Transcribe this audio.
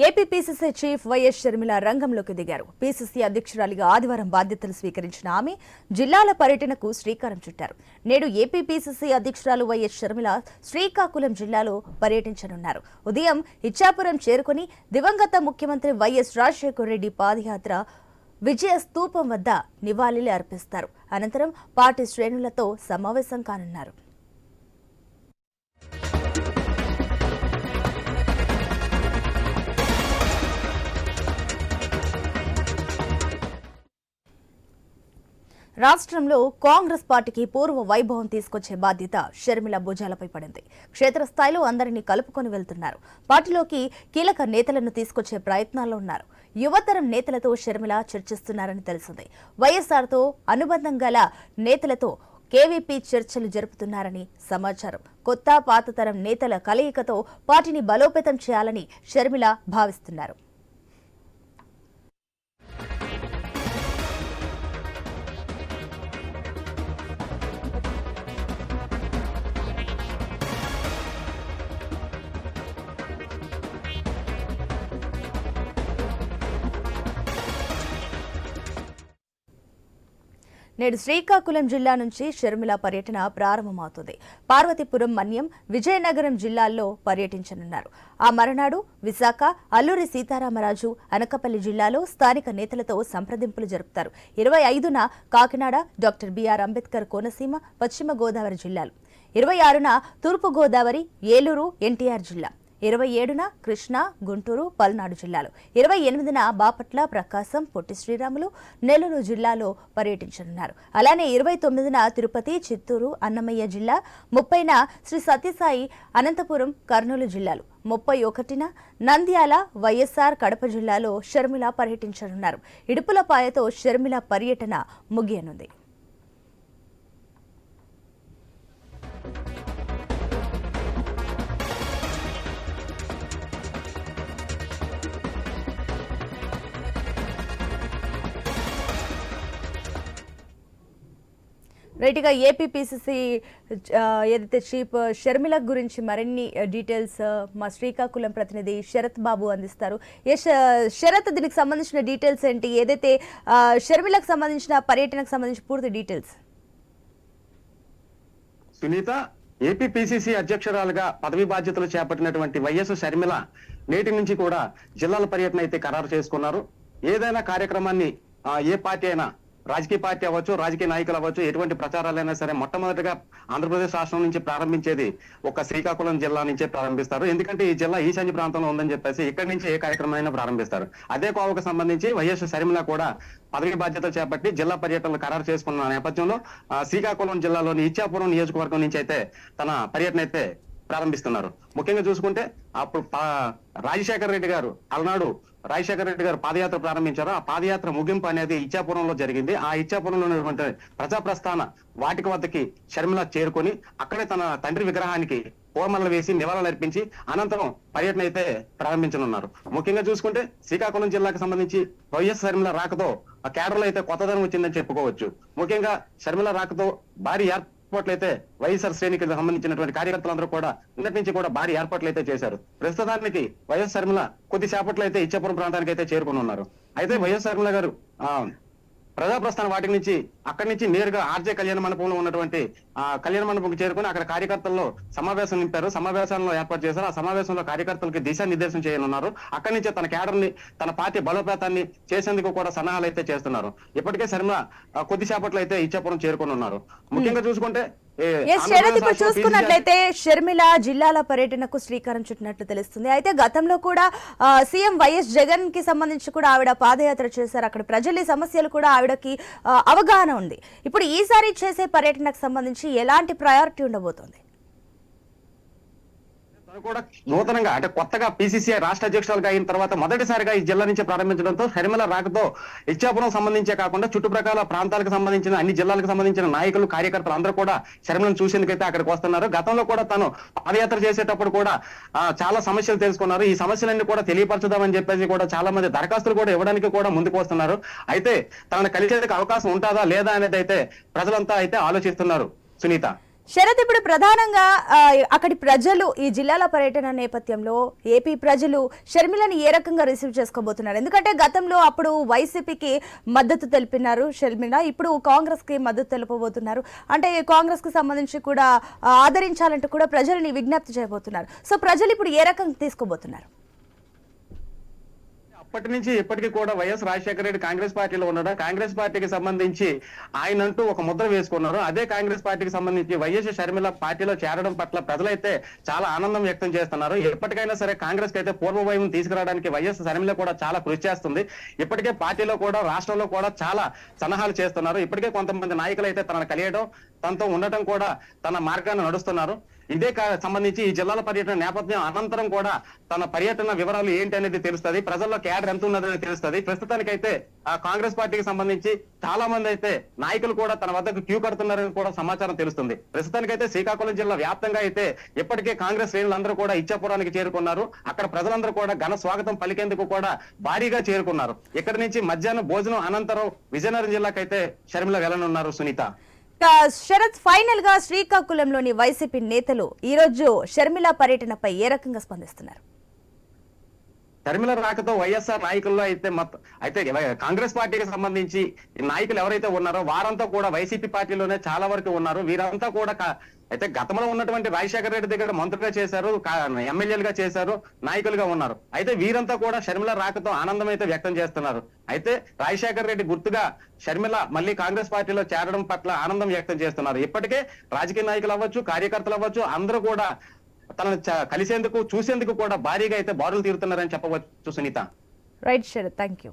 AP PCC chief YS Sharmila రంగంలోకి దిగారు. PCC అధ్యక్షురాలిగా ఆదివారం బాధ్యతలు స్వీకరించిన ఆమె జిల్లాల పర్యటనకు శ్రీకారం చుట్టారు. నేడు ఏపీ పీసీసీ అధ్యక్షురాలు వైఎస్ షర్మిల శ్రీకాకుళం జిల్లాలో పర్యటించనున్నారు. ఉదయం ఇచ్చాపురం చేరుకుని దివంగత ముఖ్యమంత్రి వైఎస్ రాజశేఖర రెడ్డి పాదయాత్ర విజయ స్తూపం వద్ద నివాళులు అర్పిస్తారు. అనంతరం పార్టీ శ్రేణులతో సమావేశం కానున్నారు. రాష్ట్రంలో కాంగ్రెస్ పార్టీకి పూర్వ వైభవం తీసుకొచ్చే బాధ్యత షర్మిల భుజాలపై పడింది. క్షేత్రస్థాయిలో అందరినీ కలుపుకొని వెళ్తున్నారు. పార్టీలోకి కీలక నేతలను తీసుకొచ్చే ప్రయత్నాల్లో ఉన్నారు. యువతరం నేతలతో షర్మిల చర్చిస్తున్నారని తెలిసింది. వైఎస్ఆర్తో అనుబంధం గల నేతలతో కేవీపీ చర్చలు జరుపుతున్నారని సమాచారం. కొత్త పాత తరం నేతల కలయికతో పార్టీని బలోపేతం చేయాలని షర్మిల భావిస్తున్నారు. నేడు శ్రీకాకుళం జిల్లా నుంచి షర్మిల పర్యటన ప్రారంభమవుతుంది. పార్వతీపురం, మన్యం, విజయనగరం జిల్లాల్లో పర్యటించనున్నారు. ఆ మరునాడు విశాఖ, అల్లూరి సీతారామరాజు, అనకాపల్లి జిల్లాలో స్థానిక నేతలతో సంప్రదింపులు జరుపుతారు. 25న కాకినాడ, డాక్టర్ బిఆర్ అంబేద్కర్ కోనసీమ, పశ్చిమ గోదావరి జిల్లాలు, 26న తూర్పు గోదావరి, ఏలూరు, ఎన్టీఆర్ జిల్లా, 27న కృష్ణా, గుంటూరు, పల్నాడు జిల్లాలు, 28న బాపట్ల, ప్రకాశం, పొట్టి శ్రీరాములు, నెల్లూరు జిల్లాలో పర్యటించనున్నారు. అలానే 29న తిరుపతి, చిత్తూరు, అన్నమయ్య జిల్లా, 30న శ్రీ సత్యసాయి, అనంతపురం, కర్నూలు జిల్లాలు, 31న నంద్యాల, వైఎస్ఆర్ కడప జిల్లాలో షర్మిల పర్యటించనున్నారు. ఇడుపులపాయతో షర్మిల పర్యటన ముగియనుంది. రైట్గా ఏపీ పీసీసీ ఏదైతే చీఫ్ షర్మిల గురించి మరిన్ని డీటెయిల్స్ మా శ్రీకాకుళం ప్రతినిధి శరత్ బాబు అందిస్తారు. శరత్, దీనికి సంబంధించిన డీటెయిల్స్ ఏంటి? ఏదైతే షర్మిలకు సంబంధించిన పర్యటనకు సంబంధించి పూర్తి డీటెయిల్స్. సునీత, ఏపీ పీసీసీ అధ్యక్షురాలుగా పదవి బాధ్యతలు చేపట్టినటువంటి వైఎస్ షర్మిల నేటి నుంచి కూడా జిల్లాల పర్యటన అయితే ఖరారు చేసుకున్నారు. ఏదైనా కార్యక్రమాన్ని ఏ పార్టీ అయినా, రాజకీయ పార్టీ అవ్వచ్చు, రాజకీయ నాయకులు అవ్వచ్చు, ఎటువంటి ప్రచారాలైనా సరే మొట్టమొదటిగా ఆంధ్రప్రదేశ్ రాష్ట్రం నుంచి ప్రారంభించేది ఒక శ్రీకాకుళం జిల్లా నుంచే ప్రారంభిస్తారు. ఎందుకంటే ఈ జిల్లా ఈశాన్య ప్రాంతంలో ఉందని చెప్పేసి ఇక్కడి నుంచి ఏ కార్యక్రమం ప్రారంభిస్తారు. అదే కోవకు సంబంధించి వైఎస్ షర్మిల కూడా పదవి బాధ్యతలు చేపట్టి జిల్లా పర్యటనలు ఖరారు చేసుకున్న నేపథ్యంలో శ్రీకాకుళం జిల్లాలోని ఇచ్చాపురం నియోజకవర్గం నుంచి అయితే తన పర్యటన అయితే ప్రారంభిస్తున్నారు. ముఖ్యంగా చూసుకుంటే అప్పుడు రాజశేఖర రెడ్డి గారు అలనాడు పాదయాత్ర ప్రారంభించారు. ఆ పాదయాత్ర ముగింపు అనేది ఇచ్చాపురంలో జరిగింది. ఆ ఇచ్చాపురంలో ఉన్నటువంటి ప్రజాప్రస్థాన వాటిక వద్దకి షర్మిల చేరుకొని అక్కడే తన తండ్రి విగ్రహానికి పూలమాలలు వేసి నివాళులు అర్పించి అనంతరం పర్యటన అయితే ప్రారంభించనున్నారు. ముఖ్యంగా చూసుకుంటే శ్రీకాకుళం జిల్లాకు సంబంధించి వైఎస్ షర్మిల రాకతో ఆ కేడర్లో అయితే కొత్తదనం వచ్చిందని చెప్పుకోవచ్చు. ముఖ్యంగా షర్మిల రాకతో భారీ ఏర్పాట్లు అయితే వైఎస్ఆర్ శ్రేణికి సంబంధించినటువంటి కార్యకర్తలందరూ కూడా నిన్నటి నుంచి కూడా భారీ ఏర్పాట్లు అయితే చేశారు. ప్రస్తుతానికి వైఎస్ షర్మిల కొద్దిసేపట్లో అయితే ఇచ్చాపురం ప్రాంతానికి అయితే చేరుకుని ఉన్నారు. అయితే వైఎస్ షర్మిల గారు ప్రజాప్రస్థాన వాటి నుంచి అక్కడి నుంచి నేరుగా ఆర్జే కళ్యాణ మండపంలో ఉన్నటువంటి కళ్యాణ మండపంకి చేరుకుని అక్కడ కార్యకర్తల్లో సమావేశం నింపారు. సమావేశాలను ఏర్పాటు చేశారు. ఆ సమావేశంలో కార్యకర్తలకు దిశానిర్దేశం చేయనున్నారు. అక్కడి నుంచే తన కేడర్ని, తన పార్టీ బలోపేతాన్ని చేసేందుకు కూడా సన్నాహాలు అయితే చేస్తున్నారు. ఇప్పటికే షర్మిల కొద్దిసేపట్లో అయితే ఇచ్చాపురం చేరుకుని ఉన్నారు. ముఖ్యంగా చూసుకుంటే ఇప్పుడు చూసుకున్నట్లయితే షర్మిల జిల్లాల పర్యటనకు శ్రీకారం చుట్టినట్లు తెలుస్తుంది. అయితే గతంలో కూడా సీఎం వైఎస్ జగన్ కి సంబంధించి కూడా ఆవిడ పాదయాత్ర చేశారు. అక్కడ ప్రజల సమస్యలు కూడా ఆవిడకి అవగాహన ఉంది. ఇప్పుడు ఈసారి చేసే పర్యటనకు సంబంధించి ఎలాంటి ప్రయారిటీ ఉండబోతోంది? కూడా నూతనంగా అంటే కొత్తగా పీసీసీ రాష్ట్ర అధ్యక్షులుగా అయిన తర్వాత మొదటిసారిగా ఈ జిల్లా నుంచి ప్రారంభించడంతో షర్మిల రాకతో ఇచ్చాపురం సంబంధించే కాకుండా చుట్టుప్రక్కల ప్రాంతాలకు సంబంధించిన అన్ని జిల్లాలకు సంబంధించిన నాయకులు, కార్యకర్తలు అందరూ కూడా షర్మిలను చూసేందుకైతే అక్కడికి వస్తున్నారు. గతంలో కూడా తను పాదయాత్ర చేసేటప్పుడు కూడా చాలా సమస్యలు తెలుసుకున్నారు. ఈ సమస్యలన్నీ కూడా తెలియపరచుదామని చెప్పేసి కూడా చాలా మంది దరఖాస్తులు కూడా ఇవ్వడానికి కూడా ముందుకు వస్తున్నారు. అయితే తనను కలిసేందుకు అవకాశం ఉంటుందా లేదా అనేది అయితే ప్రజలంతా అయితే ఆలోచిస్తున్నారు. సునీత. శరత్, ఇప్పుడు ప్రధానంగా అక్కడి ప్రజలు ఈ జిల్లాల పర్యటన నేపథ్యంలో ఏపీ ప్రజలు షర్మిలని ఏ రకంగా రిసీవ్ చేసుకోబోతున్నారు? ఎందుకంటే గతంలో అప్పుడు వైసీపీకి మద్దతు తెలిపినారు షర్మిల, ఇప్పుడు కాంగ్రెస్ కి మద్దతు తెలుపబోతున్నారు. అంటే కాంగ్రెస్ కి సంబంధించి కూడా ఆదరించాలంటూ కూడా ప్రజల్ని విజ్ఞప్తి చేయబోతున్నారు. సో ప్రజలు ఇప్పుడు ఏ రకంగా తీసుకోబోతున్నారు? అప్పటి నుంచి ఇప్పటికీ కూడా వైఎస్ రాజశేఖర రెడ్డి కాంగ్రెస్ పార్టీలో ఉన్నాడు. కాంగ్రెస్ పార్టీకి సంబంధించి ఆయన అంటూ ఒక ముద్ర వేసుకున్నారు. అదే కాంగ్రెస్ పార్టీకి సంబంధించి వైఎస్ షర్మిల పార్టీలో చేరడం పట్ల ప్రజలైతే చాలా ఆనందం వ్యక్తం చేస్తున్నారు. ఎప్పటికైనా సరే కాంగ్రెస్ కి అయితే పూర్వవైభవం తీసుకురావడానికి వైఎస్ షర్మిల కూడా చాలా కృషి చేస్తుంది. ఇప్పటికే పార్టీలో కూడా రాష్ట్రంలో కూడా చాలా సన్నాహాలు చేస్తున్నారు. ఇప్పటికే కొంతమంది నాయకులు అయితే తనను కలియడం, తనతో ఉండటం కూడా తన మార్గాన్ని నడుస్తున్నారు. ఇదే సంబంధించి ఈ జిల్లాల పర్యటన నేపథ్యం అనంతరం కూడా తన పర్యటన వివరాలు ఏంటి అనేది తెలుస్తుంది. ప్రజల్లో క్యాడర్ ఎంత ఉన్నదని తెలుస్తుంది. ప్రస్తుతానికైతే ఆ కాంగ్రెస్ పార్టీకి సంబంధించి చాలా మంది అయితే నాయకులు కూడా తన వద్దకు క్యూ కడుతున్నారని కూడా సమాచారం తెలుస్తుంది. ప్రస్తుతానికైతే శ్రీకాకుళం జిల్లా వ్యాప్తంగా అయితే ఇప్పటికే కాంగ్రెస్ శ్రేణులందరూ కూడా ఇచ్చాపురానికి చేరుకున్నారు. అక్కడ ప్రజలందరూ కూడా ఘన స్వాగతం పలికేందుకు కూడా భారీగా చేరుకున్నారు. ఇక్కడి నుంచి మధ్యాహ్నం భోజనం అనంతరం విజయనగరం జిల్లాకైతే షర్మిల వెళ్లనున్నారు. సునీత, శరత్, ఫైనల్ గా శ్రీకాకుళంలోని వైసీపీ నేతలు ఈ రోజు షర్మిల పర్యటనపై ఏ రకంగా స్పందిస్తున్నారు? షర్మిల రాకతో వైఎస్ఆర్ నాయకుల్లో అయితే కాంగ్రెస్ పార్టీకి సంబంధించి నాయకులు ఎవరైతే ఉన్నారో వారంతా కూడా వైసీపీ పార్టీలోనే చాలా వరకు ఉన్నారు. వీరంతా కూడా అయితే గతంలో ఉన్నటువంటి రాజశేఖర రెడ్డి దగ్గర మంత్రులుగా చేశారు, ఎమ్మెల్యేలుగా చేశారు, నాయకులుగా ఉన్నారు. అయితే వీరంతా కూడా షర్మిల రాకతో ఆనందం అయితే వ్యక్తం చేస్తున్నారు. అయితే రాజశేఖర రెడ్డి గుర్తుగా షర్మిల మళ్ళీ కాంగ్రెస్ పార్టీలో చేరడం పట్ల ఆనందం వ్యక్తం చేస్తున్నారు. ఇప్పటికే రాజకీయ నాయకులు అవ్వచ్చు, కార్యకర్తలు అవ్వచ్చు, అందరూ కూడా తనను కలిసేందుకు చూసేందుకు కూడా భారీగా అయితే బారులు తీరుతున్నారని చెప్పవచ్చు. Sunita, right Sharat, thank you.